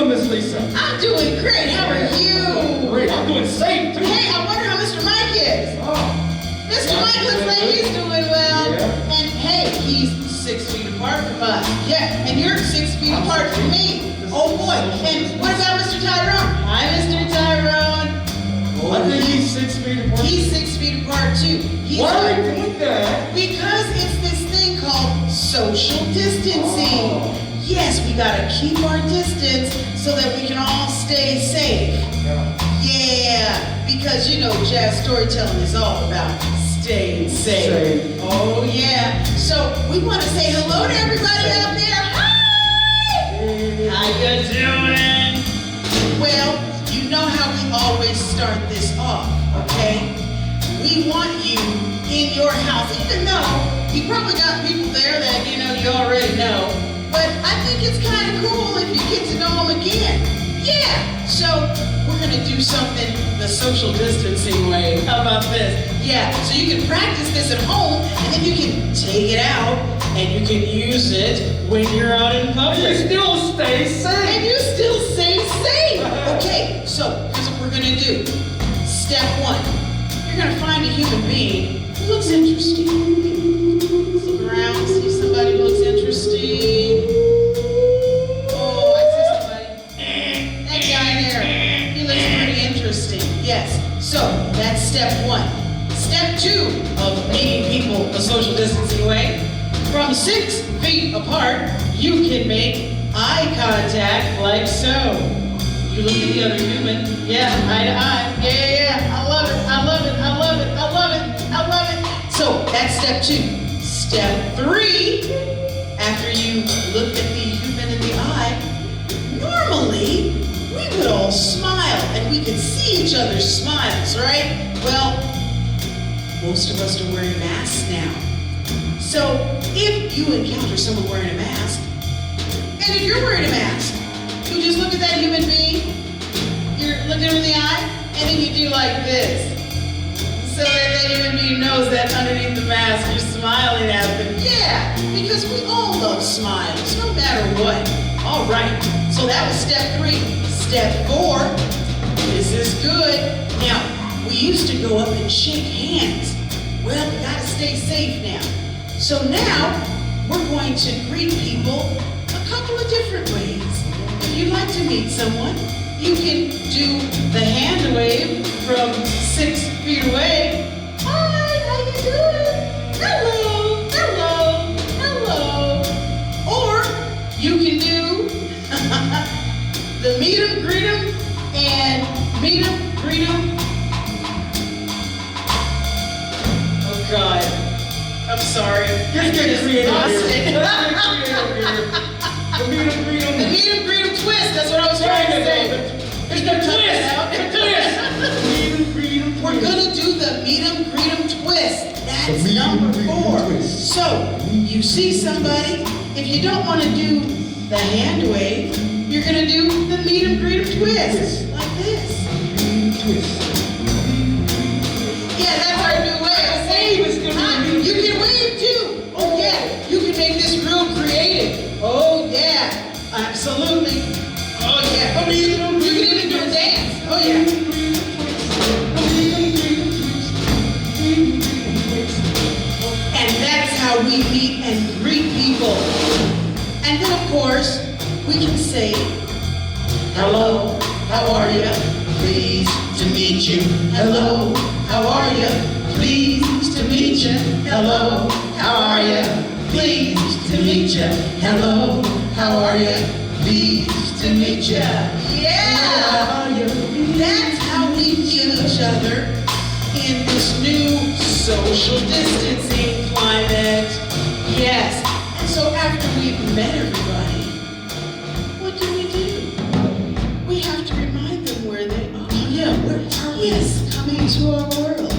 doing, Miss Lisa? I'm doing great. How are you? Great. I'm doing safe, too. Hey, I wonder how Mr. Mike is. Oh. Mr. Mike looks like he's doing well. Yeah. And hey, he's 6 feet apart from us. Yeah, and you're 6 feet apart from me. Oh boy. And what about Mr. Tyrone? Hi, Mr. Tyrone. I think he's 6 feet apart. He's 6 feet apart too. Why are we doing that? Because it's this thing called social distancing. Oh. Yes, we gotta keep our distance so that we can all stay safe. Yeah, because you know jazz storytelling is all about staying safe. Oh yeah. So we want to say hello to everybody out there. Hi! How you doing? Well, you know how we always start this off, okay? We want you in your house, even though you probably got people there that you already know. But I think it's kind of cool if you get to know them again. Yeah, so we're gonna do something the social distancing way. How about this? Yeah, so you can practice this at home, and then you can take it out, and you can use it when you're out in public. And you still stay safe. And you still stay safe. Okay, so here's what we're gonna do. Step 1, you're gonna find a human being who looks interesting. Look around, see somebody who looks interesting. Oh, I see somebody. That guy there, he looks pretty interesting. Yes, so that's step 1. Step 2 of meeting people the social distancing way. From 6 feet apart, you can make eye contact like so. You look at the other human. Yeah, eye to eye. Yeah. I love it. I love it. I love it. I love it. I love it. So that's step 2. Step 3, after you look at the human in the eye, normally we would all smile and we could see each other's smiles, right? Well, most of us are wearing masks now. So if you encounter someone wearing a mask, and if you're wearing a mask, you just look at that human being, you're looking them in the eye, and then you do like this. So that human being knows that underneath the mask you're smiling at them. Yeah, because we all love smiles, no matter what. All right, so that was step 3. Step 4, this is good. Now, we used to go up and shake hands. Well, we gotta stay safe now. So now, we're going to greet people a couple of different ways. If you'd like to meet someone, you can do the hand wave from 6 feet away. Hi, how you doing? Hello, hello, hello. Or you can do the meet 'em, greet 'em, and meet 'em, greet 'em. Oh God, I'm sorry. Just get creative here. The meet 'em, greet 'em twist. That's what I was trying to say. It's the twist. We're gonna do the meet 'em, greet 'em twist. That's number 4. So you see somebody. If you don't want to do the hand wave, you're gonna do the meet 'em, greet 'em twist like this. Yeah, that's our new way of saying. You can wave too. Oh yeah, you can make this real creative. Oh yeah, absolutely. Oh yeah. You can even do a dance. Oh yeah. And that's how we meet and greet people. And then of course, we can say, hello, how are you? Pleased to meet you. Hello, how are you? Pleased to meet you. Hello, how are you? Pleased to meet you. Hello, how are you? Pleased to meet you. Yeah! That's how we meet each other in this new social distancing climate. Yes. And so after we've met everybody, what do? We have to remind them where they are. Oh yeah, where are we? Yes, coming to our world.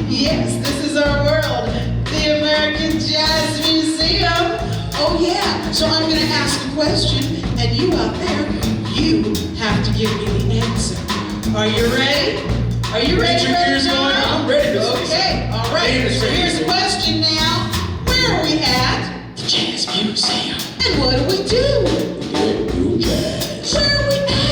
Yes, this is our world. The American Jazz Museum. Oh yeah, so I'm gonna ask a question, and you out there, you have to give me the answer. Are you ready? Are you ready? Get your ears going. I'm ready. Okay, all right. So here's the question now. Where are we at? The Jazz Museum. And what do? New jazz. Where are we at?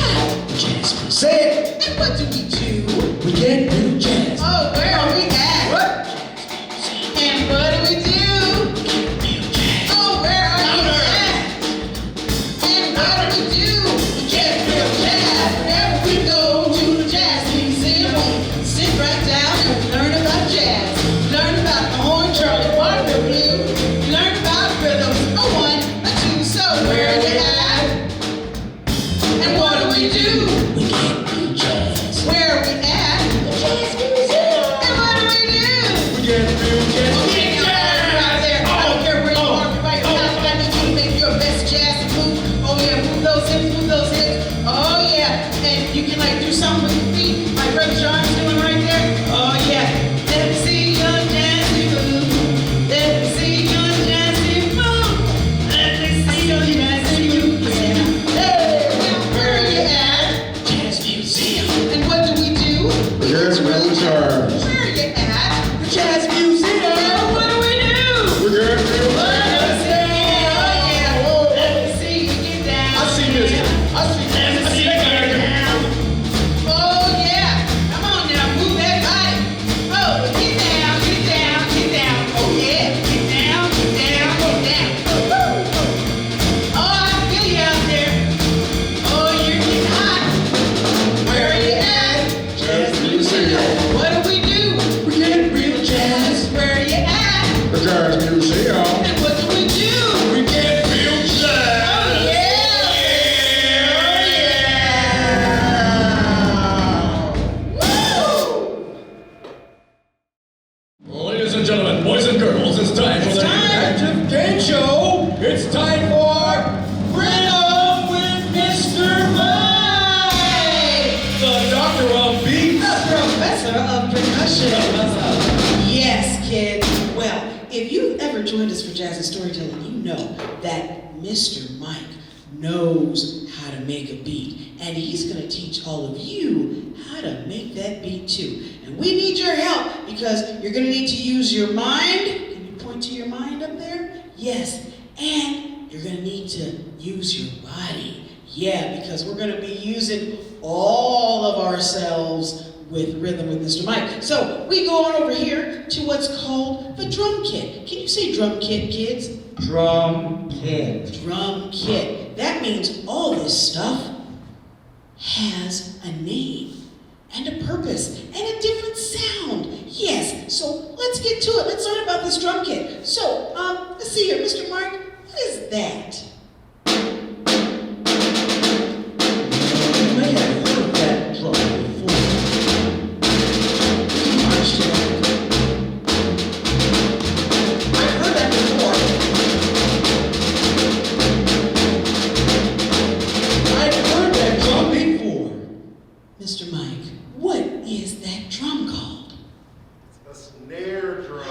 percussion. Yes, kids. Well, if you've ever joined us for Jazz and Storytelling, you know that Mr. Mike knows how to make a beat. And he's going to teach all of you how to make that beat too. And we need your help because you're going to need to use your mind. Can you point to your mind up there? Yes. And you're going to need to use your body. Yeah, because we're going to be using all of ourselves with rhythm with Mr. Mike. So we go on over here to what's called the drum kit. Can you say drum kit, kids? Drum kit. Drum kit. That means all this stuff has a name and a purpose and a different sound. Yes, so let's get to it. Let's learn about this drum kit. So, let's see here, Mr. Mark, what is that? You may have heard that drum before. I've heard that before. I've heard that drum before. Mr. Mike, what is that drum called? A snare drum.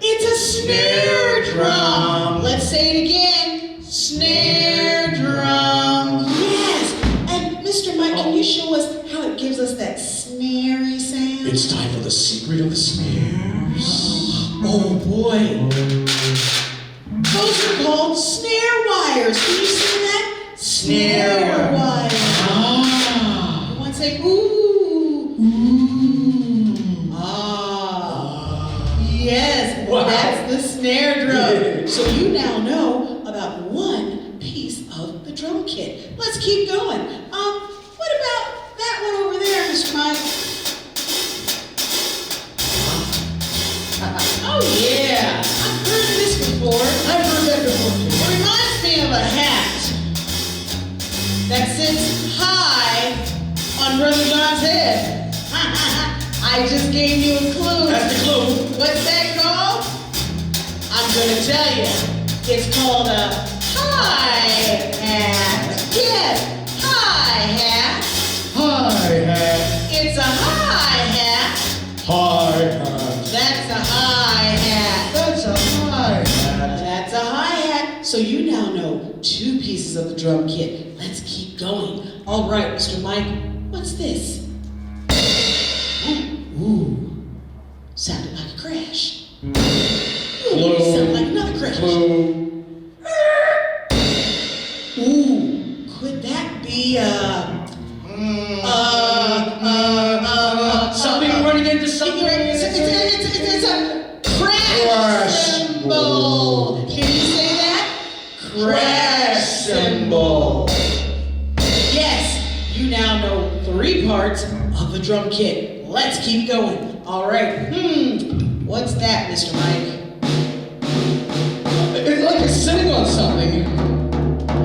It's a snare drum. Let's say it again. Snare drum. Yes. And Mr. Mike, can you show us how it gives us that snarey sound? It's time for the secret of the snares. Oh boy. Those are called snare wires. Can you see that? Snare wires. Ah. You want to say ooh? Ooh. Ah. Yes, Wow. that's the snare drum. Yeah. So you now know about one piece of the drum kit. Let's keep going. What about that one over there, Mr. Mike? Oh yeah, I've heard this before. I've heard that before too. It reminds me of a hat that sits high on Brother John's head. I just gave you a clue. That's the clue. What's that called? I'm gonna tell you. It's called a hi-hat. Yes, hi-hat. Hi-hat. It's a hi-hat. Hi-hat. That's a hi-hat. That's a hi-hat. That's a hi-hat. So you now know two pieces of the drum kit. Let's keep going. All right, Mr. Mike, what's this? Ooh. Sounded like a crash. Ooh, sounded like another crash. Clue. Ooh, could that be Something running into something. It's a crash cymbal. Can you say that? Crash cymbal. Yes, you now know three parts of the drum kit. Let's keep going. All right. What's that, Mr. Mike? It's like it's sitting on something.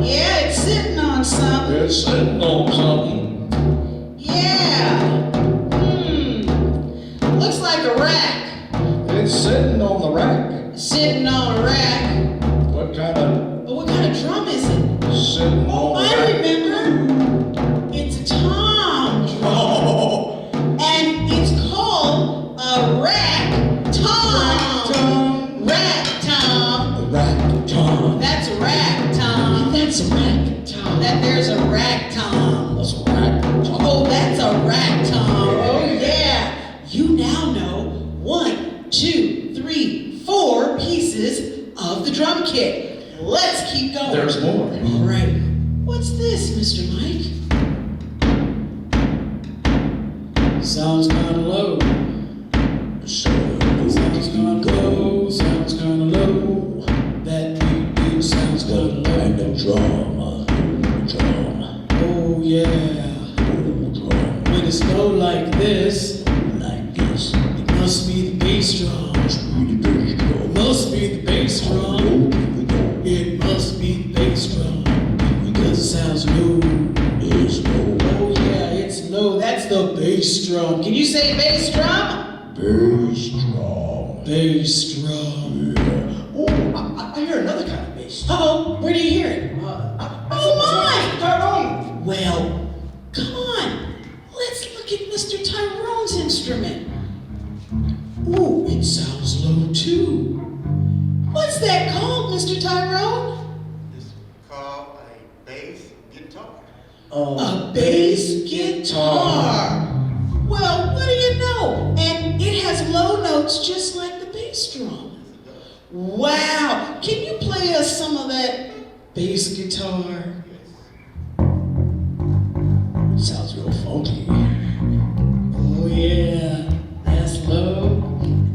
Yeah, it's sitting on something. It's sitting on something. Yeah. Looks like a rack. It's sitting on the rack. Sitting on a rack. What kind of But what kind of drum is it? sitting Oh, on the I rack? remember. It's a tom drum. Oh. And it's called a rack tom. Rack tom. A rack tom. That's a rack tom. That's a rack tom. That there's a rack tom. That's a rack tom. Oh, that's a rack tom. Oh yeah. You now know 1, 2, 3, 4 pieces of the drum kit. Let's keep going. There's more. All right. What's this, Mr. Mike? Sounds kind of low. Sounds kind of low. Sounds kind of low. That beat sounds kind of low. And the drum. Oh yeah. When it's low like this, it must be the bass drum. It must be the bass drum. It must be the bass drum. Because it sounds low. Oh yeah, it's low. That's the bass drum. Can you say bass drum? Bass drum. Oh, I hear another kind of bass. Oh, where do you hear it? Oh my! Tyrone. Well, come on. Let's look at Mr. Tyrone's instrument. bass guitar. Well, what do you know? And it has low notes just like the bass drum. Wow. Can you play us some of that bass guitar? Sounds real funky. Oh yeah, that's low,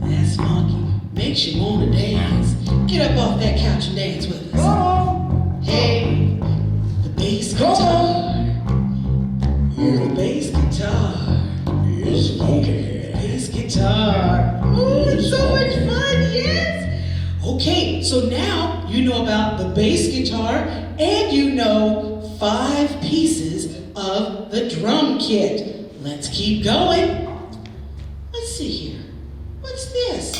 that's funky. Makes you wanna dance. Get up off that couch and dance with us. Hey, the bass guitar. The bass guitar. It's funky. Bass guitar. Oh, it's so much fun, yes. Okay, so now you know about the bass guitar and you know 5 pieces of the drum kit. Let's keep going. Let's see here. What's this?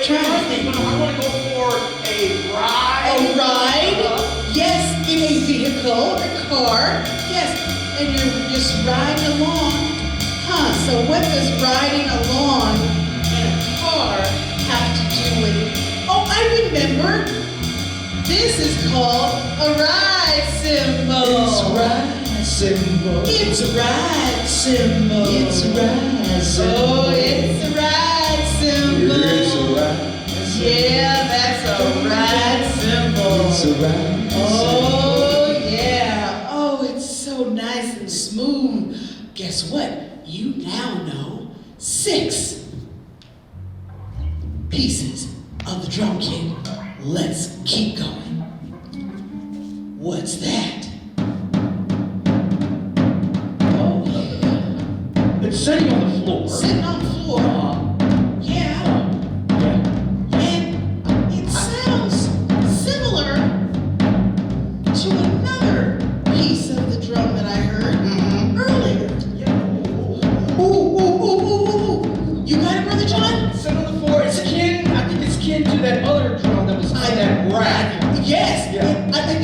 Try to think. I want to go for a ride. A ride? Yes, in a vehicle, a car. Yes, and you're just riding along. So what does riding along in a car have to do with? Oh, I remember. This is called a ride cymbal. It's a ride cymbal. It's a ride cymbal. It's a ride cymbal. Oh, it's a ride cymbal. It's a ride cymbal. Yeah, that's a ride cymbal. It's a ride cymbal. Oh, yeah. Oh, it's so nice and smooth. Guess what? You now know 6 pieces of the drum kit. Let's keep going. What's that? Oh, It's sitting on the floor. sitting on the floor. Yeah. And it sounds similar to another piece of the drum that I heard earlier. Ooh. You got it, Brother John? Sit on the floor. It's akin, I think it's akin to that other drum that was on that rack. Yes. Yeah. I think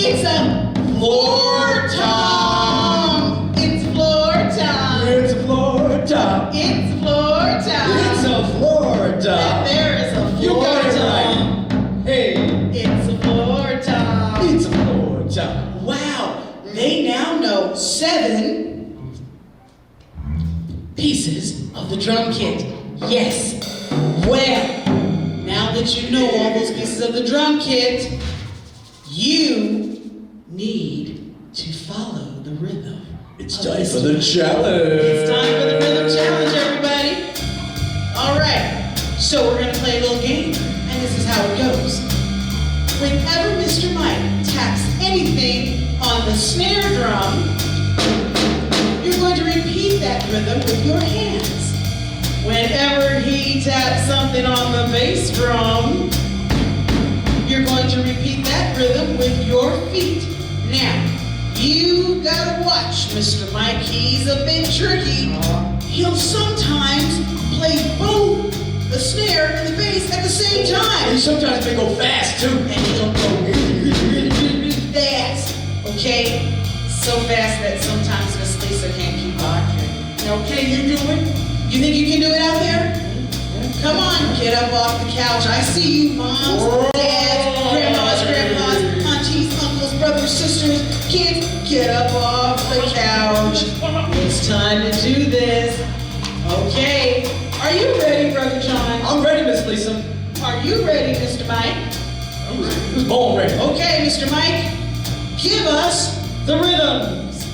it's a floor tom. It's floor tom. It's a floor top. It's floor tom. It's a floor top. There is a You floor got it tom. right. Hey, It's a floor tom. it's a floor top. Wow. They now know 7 pieces of the drum kit. Yes. Well, now that you know all those pieces of the drum kit, you need to follow the rhythm. It's of time this for the drum. challenge. It's time for the rhythm challenge, everybody. All right. So we're going to play a little game, and this is how it goes. Whenever Mr. Mike taps anything on the snare drum, you're going to repeat that rhythm with your hands. Whenever he taps something on the bass drum, you're going to repeat that rhythm with your feet. Now, you gotta watch Mr. Mike. He's a bit tricky. He'll sometimes play both the snare and the bass at the same time. And sometimes they go fast too. And he'll go really fast, okay? So fast that sometimes Miss Lisa can't keep up. Now, can you do it? You think you can do it out there? Come on, get up off the couch. I see you, moms, dads, grandmas, aunties, uncles, brothers, sisters, kids. Get up off the couch. It's time to do this. Okay. Are you ready, Brother John? I'm ready, Miss Lisa. Are you ready, Mr. Mike? I was born ready. Okay, Mr. Mike, give us the rhythms.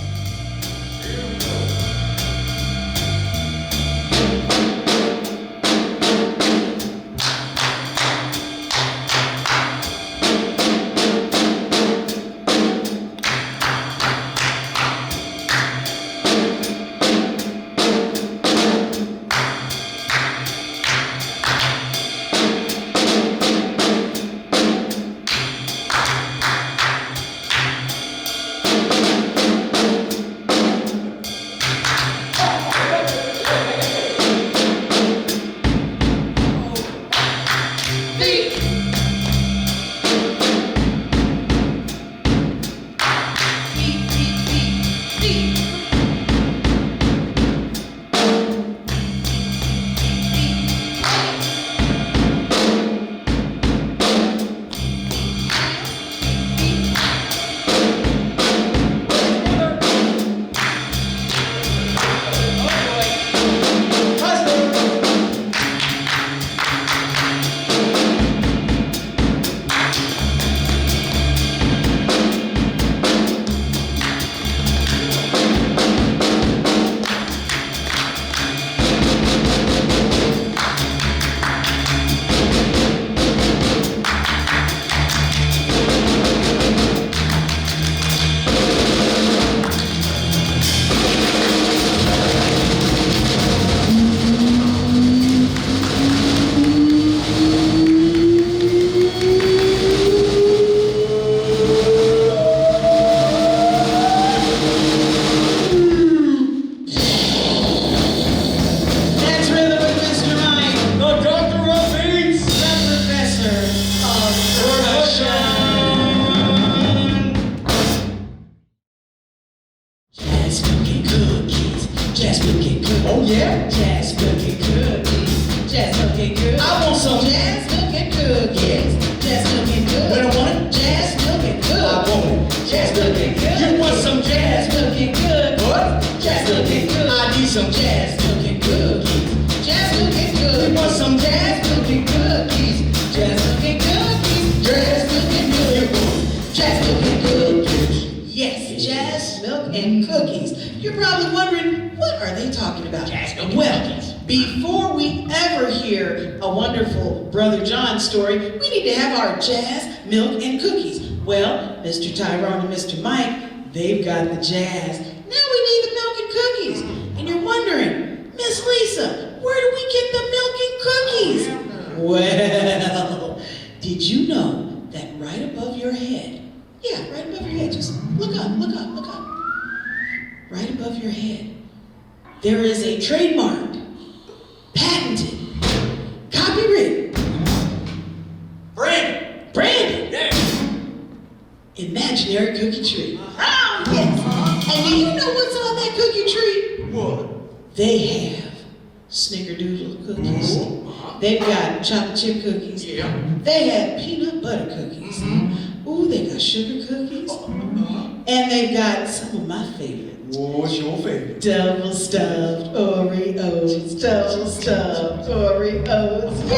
some jazz milk and cookies. Jazz milk and cookies. We want some jazz milk and cookies. Jazz milk and cookies. Jazz milk and cookies. Jazz milk and cookies. Yes, jazz milk and cookies. You're probably wondering, what are they talking about? Jazz milk and well, cookies. Before we ever hear a wonderful Brother John story, we need to have our jazz, milk, and cookies. Well, Mr. Tyrone and Mr. Mike, they've got the jazz. Now we need the milk and cookies. And you're wondering, Miss Lisa, where do we get the milk and cookies? Well, did you know that right above your head, yeah, right above your head, just look up, look up, look up. Right above your head, there is a trademark, patented, copyrighted, branded, imaginary cookie tree. Oh, yes. And do you know what's on that cookie tree? What? They have snickerdoodle cookies. They've got chocolate chip cookies. Yeah. They have peanut butter cookies. Ooh, they got sugar cookies. And they've got some of my favorites. What's your favorite? Double stuffed Oreos, double stuffed Oreos.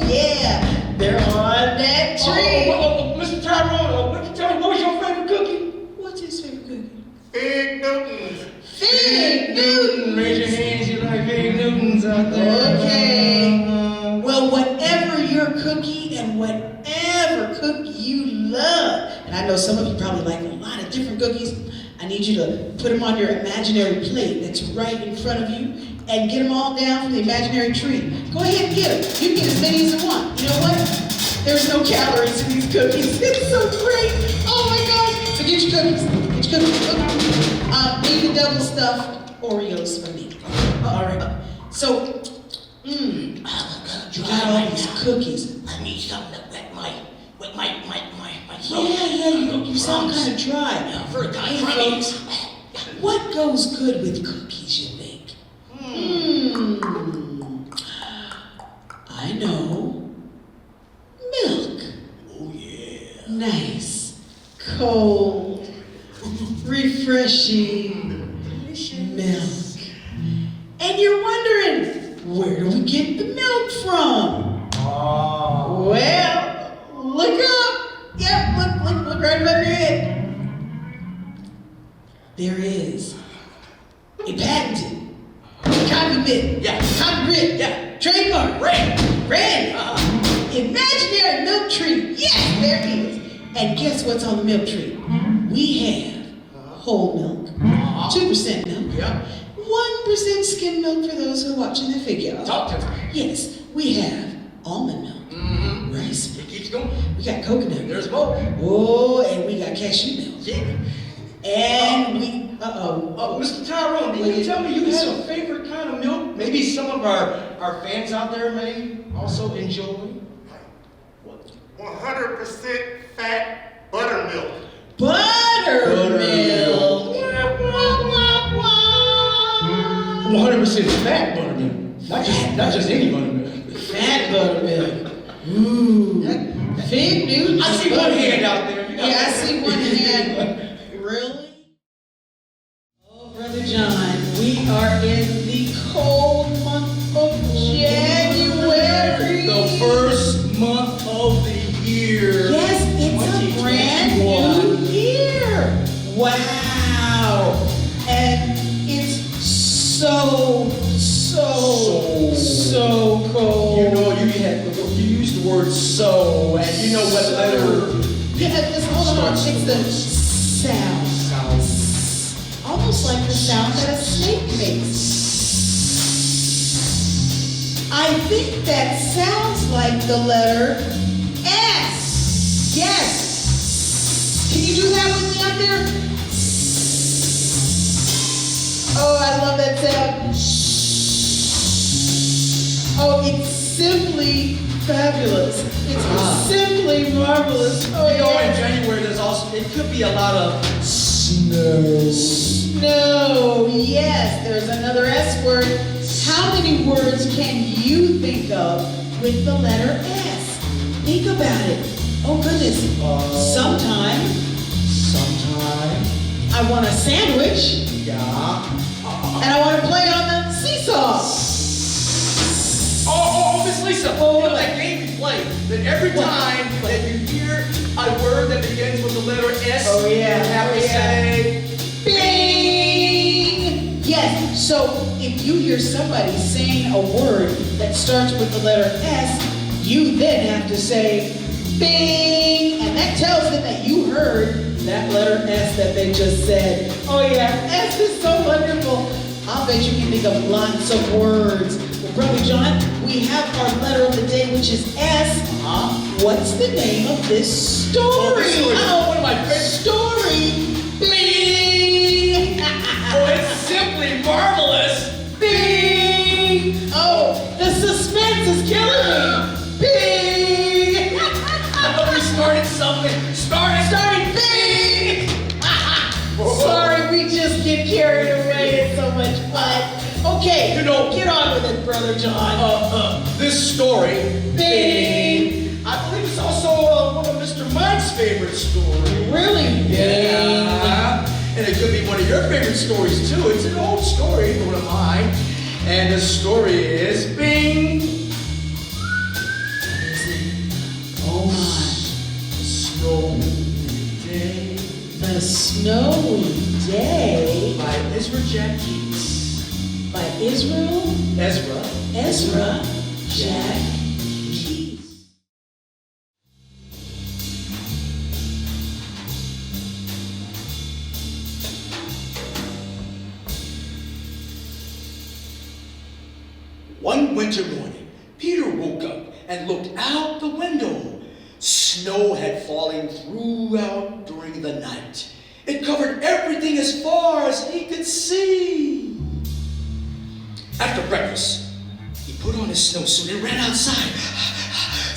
Yeah. They're on that tree. Mr. Tyrone, what was your favorite cookie? What's his favorite cookie? Fig Newtons. Fig Newtons. Raise your hands, you like Fig Newtons out there. Okay. Well, whatever your cookie and whatever cookie you love, and I know some of you probably like a lot of different cookies, I need you to put them on your imaginary plate that's right in front of you and get them all down from the imaginary tree. Go ahead and get them. You can get as many as you want. You know what? There's no calories in these cookies. It's so great. Oh my gosh. So get your cookies. Get your cookies. Maybe double stuffed Oreos for me. All right. So, you got all these cookies. I need something to wet my Yeah, you sound kind of dry. Yeah, very kind Hey, of folks, what goes good with cookies, you think? I know. Milk. Oh yeah. Nice, cold, refreshing milk. And you're wondering, where do we get the milk from? Well, look up. Yep, look right above your head. There is a patented, copyrighted, trademark, imaginary milk tree. Yes, there is. And guess what's on the milk tree? We have whole milk, 2% milk, 1% skim milk for those who are watching the figure. Talk to me. Yes, we have almond milk, rice milk. It keeps going. We got coconut milk. There's more. Oh, and we got cashew milk. Yeah. And we, Mr. Tyrone, did you tell me you had a favorite kind of milk? Maybe some of our fans out there may also enjoy. 100% fat buttermilk. Buttermilk. 100% fat buttermilk. Not just any buttermilk. Fat buttermilk. Ooh. Fig Newtons. I see one hand out there. Yeah, I see one hand. Really? Oh, Brother John, we are in the cold month of January. The first month of the year. Yes, it's a brand new year. Wow. And it's so cold. You know, you used the word so, and you know what letter. Yeah, just hold on. It's the sound. Almost like the sound that a snake makes. I think that sounds like the letter S. Yes. Can you do that with me out there? Oh, I love that sound. Oh, it's simply fabulous. It's simply marvelous. Oh, You know, in yes. January, it could be a lot of snow. Snow, yes, there's another S word. How many words can you think of with the letter S? Think about it. Oh goodness. Sometime Sometime. I want a sandwich. Yeah. And I want to play on the seesaw. Oh, Miss Lisa, you know that game we play, that every time that you hear a word that begins with the letter S, you have to say, Bing! Yes, so if you hear somebody saying a word that starts with the letter S, you then have to say, Bing! And that tells them that you heard that letter S that they just said. Oh yeah, S is so wonderful. I'll bet you can think of lots of words. Well, Brother John, we have our letter of the day, which is S. What's the name of this story? One of my favorite story. Bing! Oh, it's simply marvelous. Bing! Oh, the suspense is killing me. Bing! We started something. Started bing! Sorry, we just get carried away. It's so much fun. Okay, get on with it, Brother John. This story, Bing! I believe it's also one of Mr. Mike's favorite stories. Really? Yeah. And it could be one of your favorite stories too. It's an old story, one of mine. And the story is Bing! Oh my. Snowy Day. The Snowy Day By Ezra Jack Keats. by Ezra Jack Keats. One winter morning, Peter woke up and looked out the window. Snow had fallen throughout during the night. It covered everything as far as he could see. After breakfast, he put on his snowsuit and ran outside.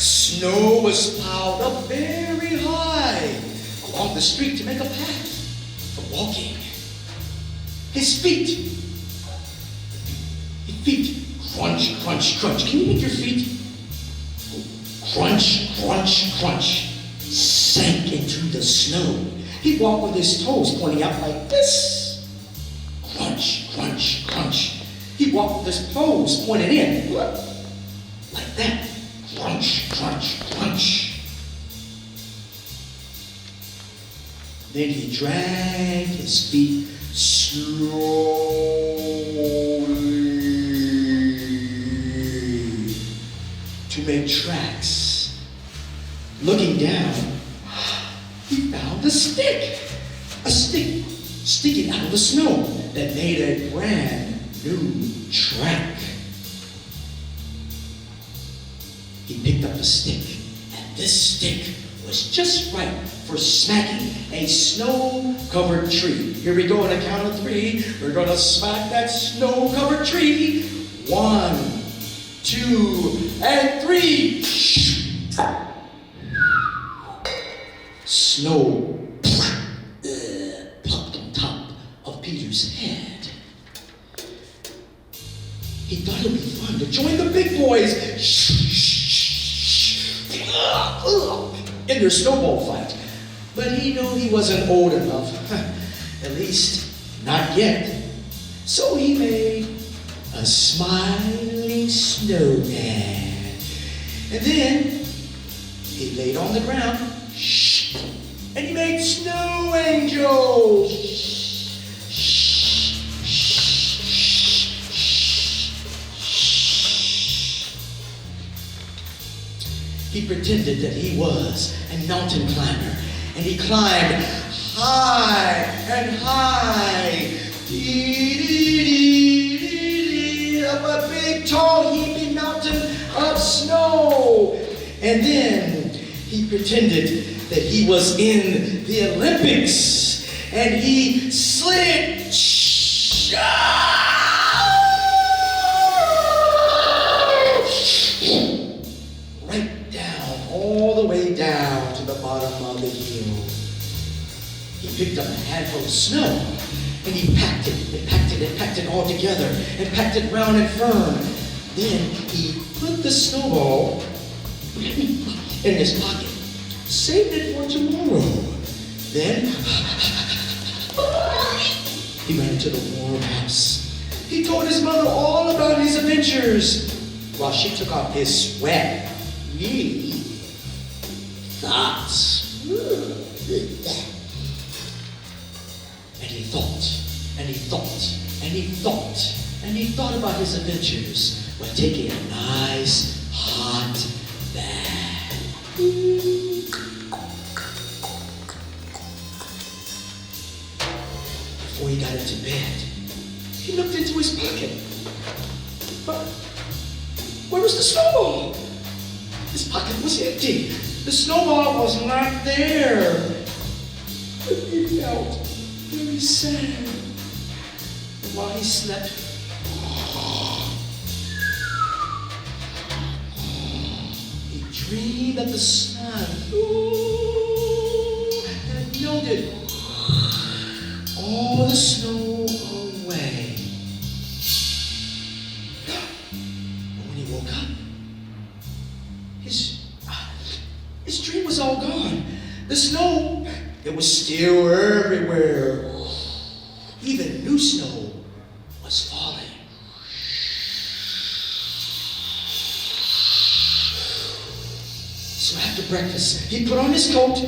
Snow was piled up very high along the street to make a path for walking. His feet, crunch, crunch, crunch. Can you make your feet? Crunch, crunch, crunch. Sank into the snow. He walked with his toes pointing out like this. Crunch, crunch, crunch. He walked with his toes pointed in. Like that. Crunch, crunch, crunch. Then he dragged his feet slowly to make tracks. Looking down, he found a stick sticking out of the snow that made a brand new track. He picked up a stick, and this stick was just right for smacking a snow-covered tree. Here we go on a count of 3. We're gonna smack that snow-covered tree. 1, 2, and 3. Snow plopped on top of Peter's head. He thought it would be fun to join the big boys in their snowball fight. But he knew he wasn't old enough, at least not yet. So he made a smiling snowman. And then he laid on the ground and he made snow angels. He pretended that he was a mountain climber, and he climbed high and high, up a big, tall, heaping mountain of snow. And then he pretended that he was in the Olympics, and he slid right down, all the way down to the bottom of the hill. He picked up a handful of snow, and he packed it all together, and packed it round and firm. Then he put the snowball in his pocket, saved it for tomorrow. Then he ran into the warm house, He told his mother all about his adventures while she took off his sweat. Really thoughts. And he thought, and he thought, and he thought, and he thought about his adventures while taking a nice hot bath. Before he got into bed, he looked into his pocket. But where was the snowball? His pocket was empty. The snowball was not there. He felt very sad. And while he slept, he dreamed that the sun had melted all the snow away. And when he woke up, his dream was all gone. The snow, it was still everywhere. Even new snow was falling. So after breakfast, he put on his coat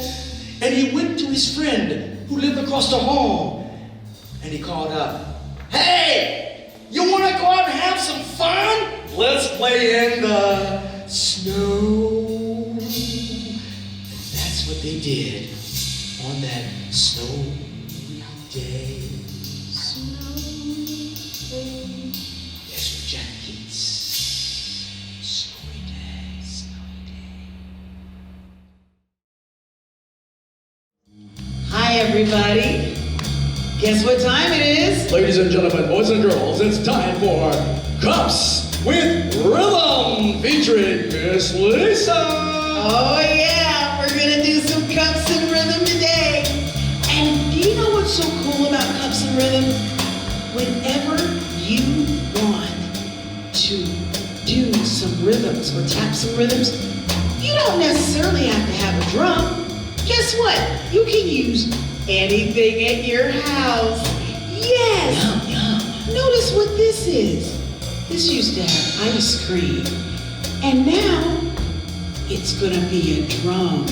and he went to his friend who lived across the hall. And he called up, "Hey, you want to go out and have some fun? Let's play in the snow." And that's what they did on that snowy day. Yes, from Jack Keats. Snowy day, snowy day. Hi, everybody. Guess what time it is? Ladies and gentlemen, boys and girls, it's time for Cups with Rhythm featuring Miss Lisa. Oh yeah, we're gonna do some cups and rhythm today. And do you know what's so cool about cups and rhythm? Whenever you want to do some rhythms or tap some rhythms, you don't necessarily have to have a drum. Guess what? You can use anything at your house. Yes! Yum, yum. Notice what this is. This used to have ice cream. And now, it's gonna be a drum.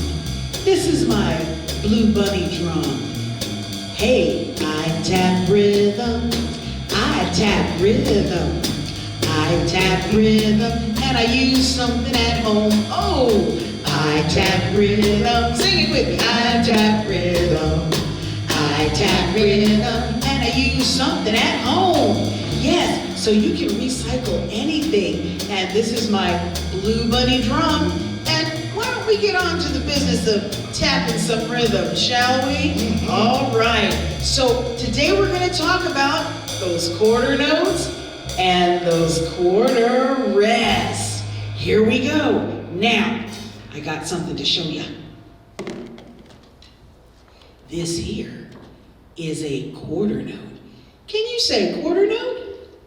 This is my Blue Bunny drum. Hey, I tap rhythm. I tap rhythm. I tap rhythm. And I use something at home. Oh, I tap rhythm. Sing it with me. I tap rhythm. I tap rhythm. And I use something at home. Yes, so you can recycle anything. And this is my Blue Bunny drum. And why don't we get on to the business of tapping some rhythm, shall we? All right. So today we're going to talk about those quarter notes and those quarter rests. Here we go. Now, I got something to show you. This here is a quarter note. Can you say quarter note?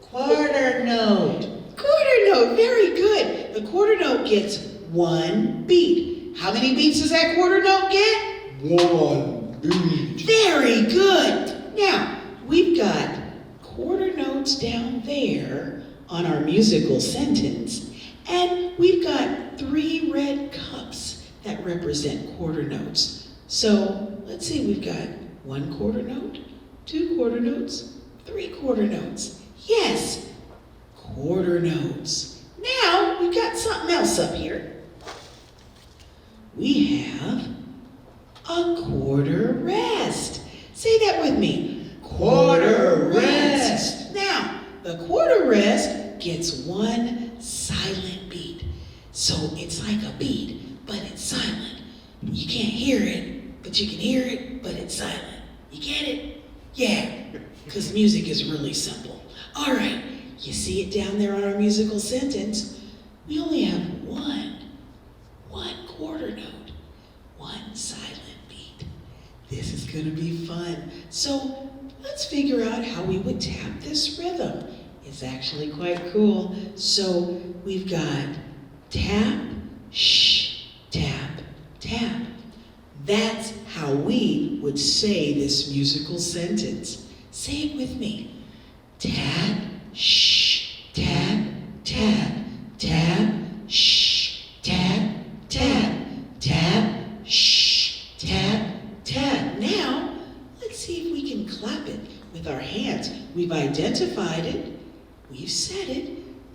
Quarter note. Quarter note, very good. The quarter note gets one beat. How many beats does that quarter note get? One beat. Very good. Now, we've got quarter notes down there on our musical sentence, and we've got 3 red cups that represent quarter notes. So, let's see, we've got 1 quarter note, 2 quarter notes, 3 quarter notes. Yes, quarter notes. Now, we've got something else up here. We have a quarter rest. Say that with me. Quarter rest. Now, the quarter rest gets 1 silent beat. So it's like a beat, but it's silent. You can't hear it, but you can hear it, but it's silent. You get it? Yeah, because music is really simple. All right, you see it down there on our musical sentence. We only have one quarter note, 1 silent beat. This is gonna be fun. So let's figure out how we would tap this rhythm. It's actually quite cool. So we've got tap, shh, tap, tap. That's how we would say this musical sentence. Say it with me. Tap, shh, tap, tap, tap, shh, tap, tap, tap, shh, tap, tap. Now, let's see if we can clap it with our hands. We've identified it. We've said it.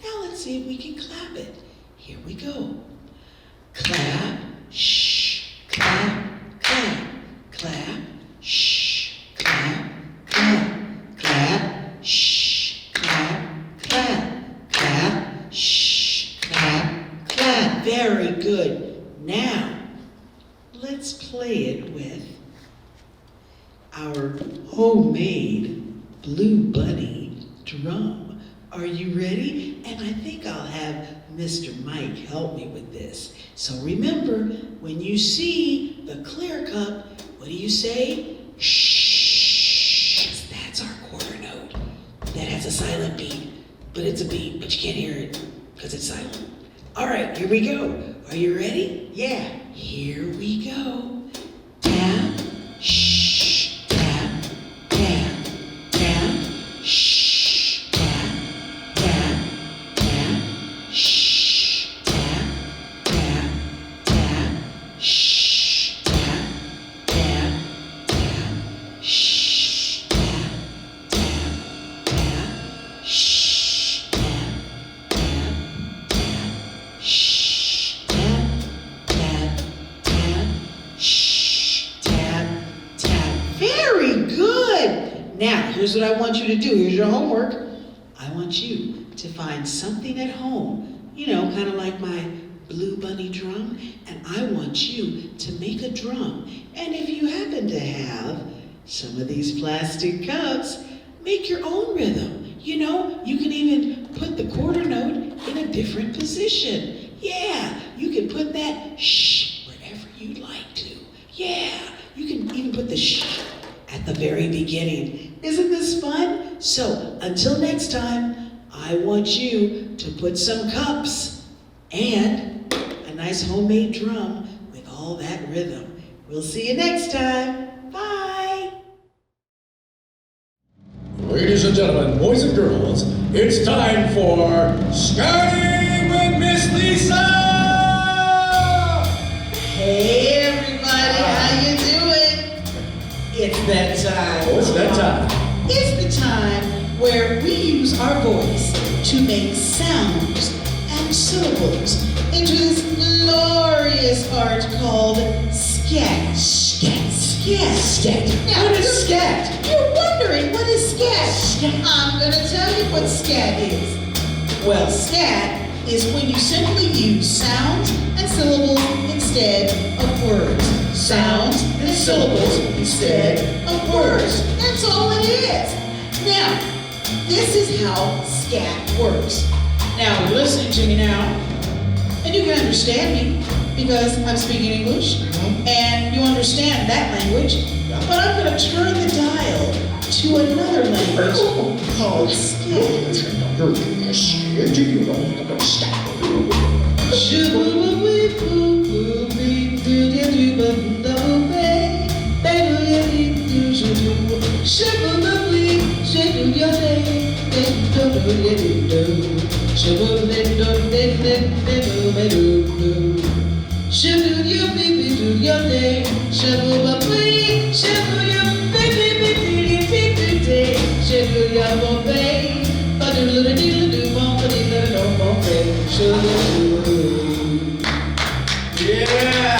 Now let's see if we can clap it. Here we go. Clap, shh, clap, clap, clap, shh, clap, clap, clap, shh, clap, clap, clap, shh, clap, clap. Very good. Now, let's play it with our homemade Blue Bunny drum. Are you ready? And I think I'll have Mr. Mike help me with this. So remember, when you see the clear cup, what do you say? Shh. That's our quarter note. That has a silent beat, but it's a beat, but you can't hear it because it's silent. All right, here we go. Are you ready? Yeah. Here we go. Tap, shh, tap, tap, tap, shh, tap, tap, tap, shh, tap, tap, tap, shh, tap, tap, tap, shh, tap, tap, tap, shh, tap, tap, tap, shh, tap, tap, tap, shh, tap, tap. Very good. Now, here's what I want you to do. Here's your homework. I want you to find something at home, kind of like my Blue Bunny drum, and I want you to make a drum. And if you happen to have some of these plastic cups, make your own rhythm. You can even put the quarter note in a different position. Yeah, you can put that shh wherever you'd like to. Yeah, you can even put the shh at the very beginning. Isn't this fun? So, until next time, I want you to put some cups and a nice homemade drum with all that rhythm. We'll see you next time. Bye. Ladies and gentlemen, boys and girls, it's time for Starting with Miss Lisa! Hey everybody, how you doing? It's that time. Oh, it's that time. It's the time where we use our voice to make sounds and syllables into this glorious art called scat. Scat. Now, What is scat? You're wondering, what is scat? I'm going to tell you what scat is. Well, scat is when you simply use sounds and syllables instead of words. Sounds and syllables instead of words. That's all it is. Now, this is how scat works. Now, you're listening to me now, and you can understand me because I'm speaking English, and you understand that language, but I'm going to turn the dial to another language called scat.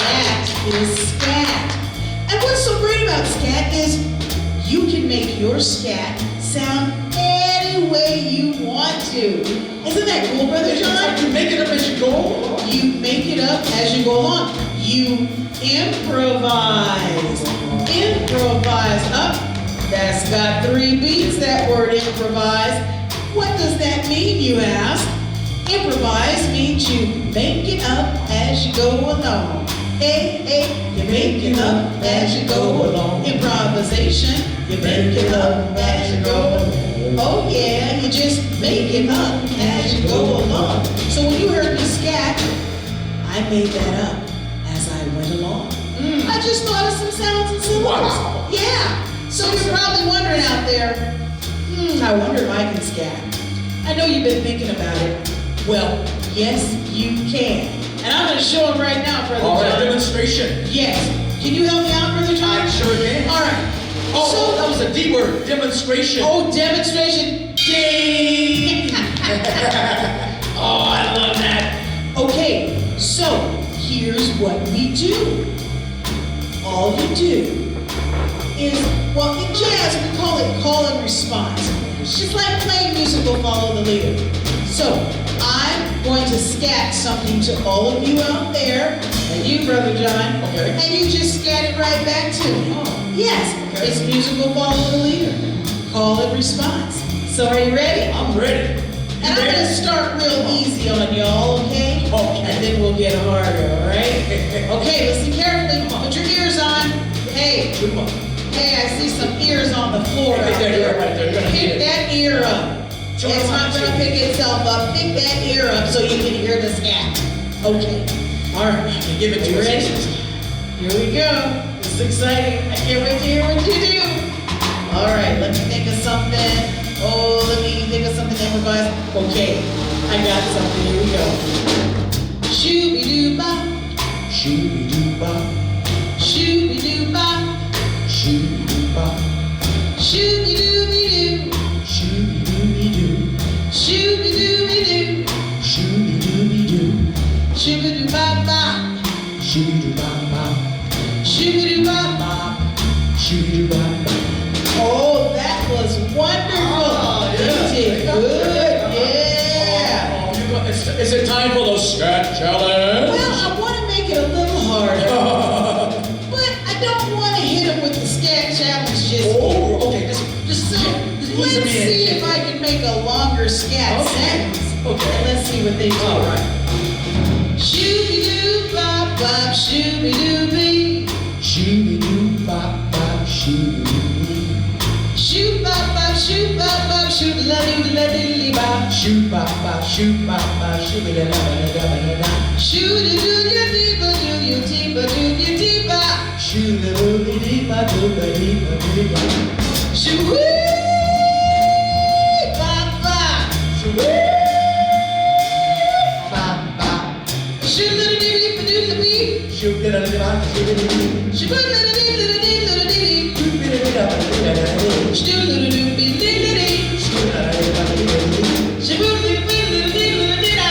That is scat. And what's so great about scat is you can make your scat sound any way you want to. Isn't that cool, Brother John? You make it up as you go. You make it up as you go along. You improvise. Improvise. Up. That's got 3 beats, that word improvise. What does that mean, you ask? Improvise means you make it up as you go along. Hey, you make it up as you go along. Improvisation, you make it up as you go along. Oh yeah, you just make it up as you go along. So when you heard me scat, I made that up as I went along. I just thought of some sounds and syllables. Wow. Yeah. So you're probably wondering out there, I wonder if I can scat. I know you've been thinking about it. Well, yes, you can. And I'm going to show them right now, Brother All right, John. demonstration. Yes. Can you help me out, Brother John? I sure can. All right. Oh, that was a D word, demonstration. Oh, demonstration. Ding! Oh, I love that. Okay, so here's what we do. All you do is, well, in jazz we call it call and response. It's just like playing musical follow the leader. So I'm going to scat something to all of you out there, and you, Brother John, Okay. and you just scat it right back to me. Oh, yes, okay. it's musical follow the leader. Call and response. So are you ready? I'm ready. And I'm gonna start real easy on y'all, okay? Okay. And then we'll get harder, all right? Okay, listen carefully. Put your ears on. Hey, Good one. hey, I see some ears on the floor Pick out that ear there. right there. You're gonna need Pick it. that ear up. Show me It's how not to gonna do it. pick itself up. Pick that ear up so you can hear the scat. Okay. All right. Give it to You us. ready? Here we go. This is exciting. I can't wait to hear what you do. All right, let me think of something. Oh, let me think of something improvised. Okay, I got something. Here we go. Shooby-doo-bop, Shooby-doo-bop, shooby-doo-bop, shooby-doo-bop, shooby-dooby-doo, shooby-dooby-doo, shooby-dooby-doo, shooby-dooby-doo, shooby-doo-bop-bop, shooby-doo-bop-bop, shooby-doo-bop-bop. shooby-doo-bop-bop. Oh, that was wonderful. Oh, You yeah. did good. Yeah. Oh, you got- is it time for the scat challenge? Well, I want to make it a little harder, but I don't want to hit him with the scat challenge just Oh, okay, just So ease let's me in. see if I can make a longer scat Okay. sentence. Okay. And let's see what they do. All right. Shooby-doo, bop, bop, shooby-dooby. Shooby-doo-bop-bop, shooby-doo-bop. Shoot, bop, bop, shoot, bop, bop, shoot, la-doo-la-doo-lee-bop. Shoot-bop-bop, shoot-bop-bop, shooby-da-da-da-da-da-da. Shoo-doo-doo-ya-dee-ba-doo-ya-dee-ba-doo-ya-dee-bop. Shoo-la-doo-dee-ba-doo-ba-dee-ba-dee-ba. Shoo-wee, bop, bop. Shoo-bop-bop, Shoo-la-doo-dee-ba-doo-la-bee. shoo-da-da-da-da, shoo-da-dee-dee. Shoo-la-doo-dee-la-doo-dee-la-doo-dee. Shoo-ba-da-dee-ba-doo-da-da-dee. Shoo-la-doo-doo-be-dee-la-dee. Shoo-da-da-dee-ba-doo-da-dee. Shoo-doo-doo-be-doo-dee-la-dee-da.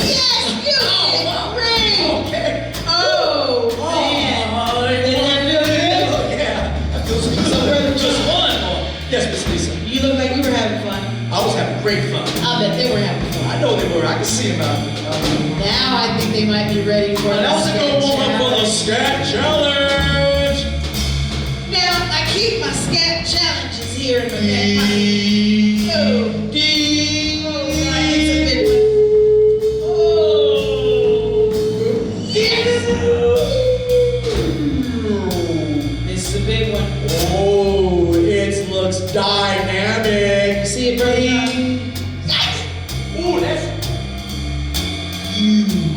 Yes, you did great. Okay. Oh, man. Didn't that feel good? Yeah. That feels good. So brother, just one. Yes, Miss Lisa. You look like you were having fun. I was having great fun. I'll bet they were having fun. I know they were. I can see them out. Now I think they might be ready for the Now to go scat on for the challenge. scat challenge. Now, I keep my scat challenges here in the back. Oh, Ding. oh, right, it's a big one. Oh, yes. This is a big one. Oh, it looks dynamic. You see it, brother? Oh, that's.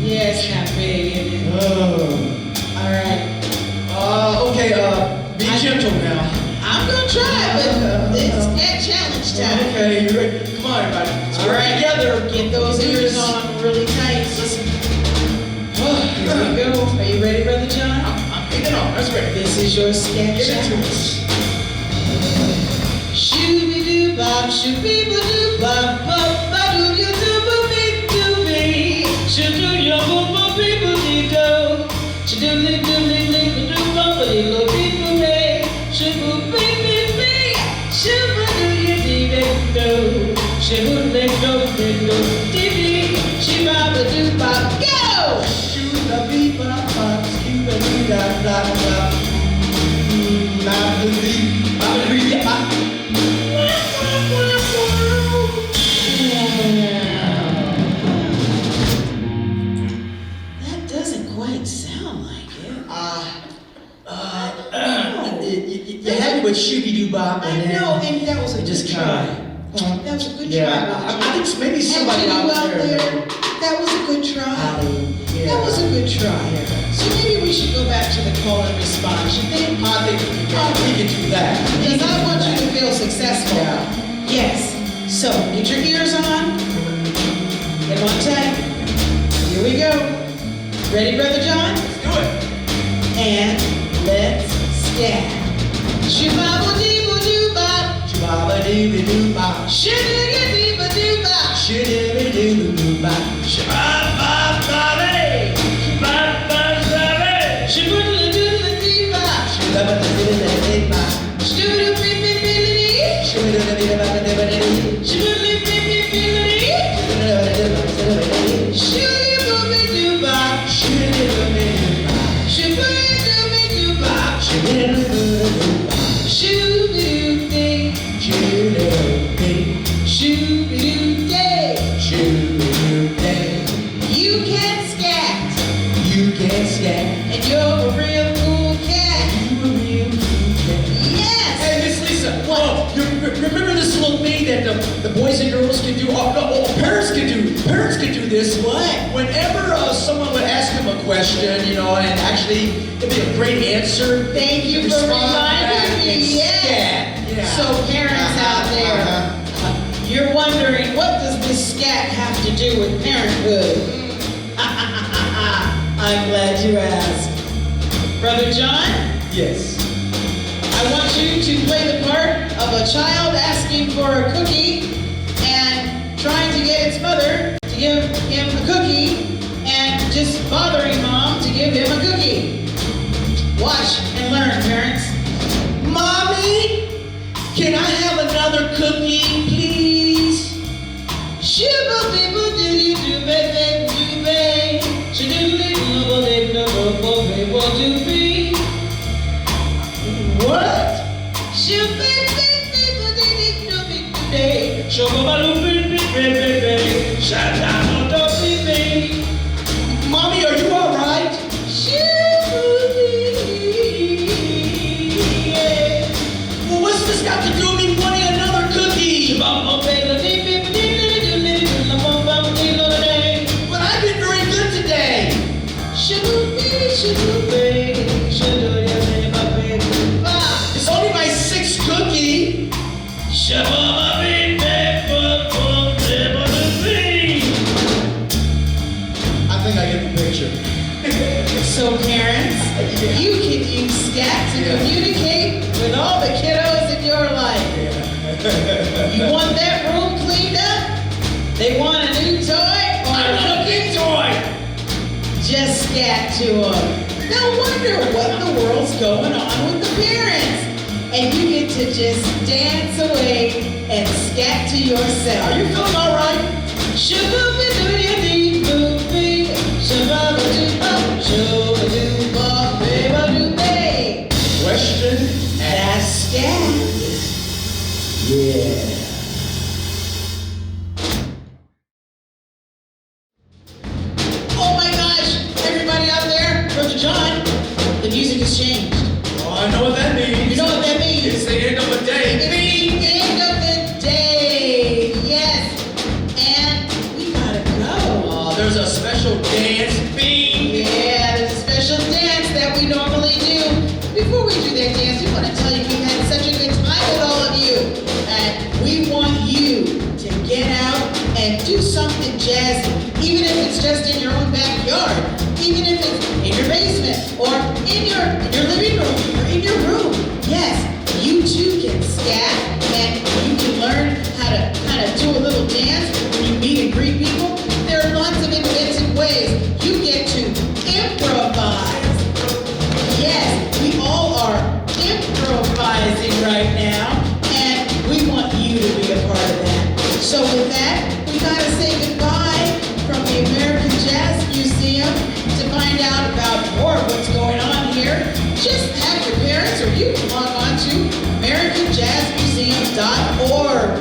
Yeah, it's kind of big, isn't it? All right. Okay, be gentle now. I'm gonna try, but it's scat challenge time. Okay, you ready? Come on, everybody. Let's All work right, together. Get those ears on really tight. Listen. Here we go. Are you ready, Brother John? I'm hanging on. That's ready. This is your scat Give it to challenge. us. Shooby-doo-bop, shooby-ba-doo-bop, bop-ba-doo-ya-doo-ba-dee-doo-bee. Shoo-doo-ya-boo-ba-bee-ba-dee-do. Shoo-doo-doo-doo-doo-doo-doo-doo-doo-doo-doo. Shoo-boo-bee-bee-bee. Shoo-ba-doo-ya-dee-ba-doo. Shoo-boo-dee-doo-dee-doo-dee-dee. Shoo-ba-ba-doo-bop. Go! Shoot-a-bee-bop-bop, skee-ba-dee-da-da-da. Ba-ba-dee, ba-ba-dee-da-ba. That doesn't quite sound like it. You had me with shooby-doo-bop, I and then know, and that was a you just good try. kinda- That was a good Yeah, try. I think maybe somebody And out you there. that was a good try. Yeah. That was a good try. Yeah. So maybe we should go back to the call and response. You think? I think we can do that. Because I want you to feel successful. Yeah. Yes. So, get your ears on. Get them on tight. Here we go. Ready, Brother John? Let's do it. And let's scat. Shibaba-dee-ba-doo-bop. Shabba-dee-ba-doo-bop. Shibba-dee-ba-doo-bop. Shibba-dee-ba-doo-bop. Shabba-ba-ba-dee. Shabba-ba-ba-dee. Shibba-dee-ba-doo-bop. Shabba-ba-dee-ba-dee-bop. Shibba-doo-bee-bee-bee-dee. Shibba-dee-ba-dee-ba-dee. Shibba-dee-bee-bee-bee-dee. Shibba-dee-ba-dee-ba-dee. Shibba-doo-bee-doo-bop. Shibba-doo-bee-doo-bop. Shibba-dee-ba-dee-bop. Shoo-doo-dee. Shoo-doo-dee. Shoo-doo-day. Shoo-doo-dee. You can scat, You can scat. and you're a real cool cat. You a real cool cat. Yes. Hey, Miss Lisa, you remember this little thing that the boys and girls can do? Oh, no, parents can do. Parents can do this. What? Whenever someone would ask them a question, you know, and actually it'd be a great answer. Thank you for respond back reminding me. and Yes. scat. Yeah. So parents out there, you're wondering, what does this scat have to do with parenthood? I'm glad you asked. Brother John, Yes. I want you to play the part of a child asking for a cookie and trying to get its mother to give him a cookie and just bothering mom to give him a cookie. Watch and learn, parents. Mommy, can I have another cookie, please? Shibba bibba dibby dooby dooby. Shididdly dooba dibba dooba dibba dooby. What? Shibba bibba dibby dooby dooby. Shibba dooby dooby dooby. Mommy, are you all right? Well, what's this got to do with me wanting another cookie? But I've been very good today. It's only my sixth cookie. I think I get the picture. So parents, you can use scat to communicate with all the kiddos in your life. You want that room cleaned up? They want a new toy or a cookie toy? Just scat to them. No wonder what in the world's going on with the parents. And you get to just dance away and scat to yourself. Are you feeling all right? Question That's scat. Yeah. Oh my gosh, everybody out there, Brother John, the music has changed. Oh, I know what that means. You know what that means? It's the end of the day. It's the end of the day. Yes. And we gotta go. There's a special dance theme. Yeah, there's a special dance that we normally do. Before we do that dance, we want to tell you we've had such a good time with all of you. And we want you to get out and do something jazzy. Even if it's just in your own backyard. Even if it's in your basement or in your living room or in your room. Yes, you too can scat and you can learn how to kind of do a little dance when you meet and greet people. There are lots of inventive ways you get to improvise. Yes, we all are improvising right now, and we want you to be a part of that. So with that, we gotta say goodbye from the American Jazz Museum. To find out about more of what's going on here, just have your parents or you can log on to AmericanJazzMuseum.org.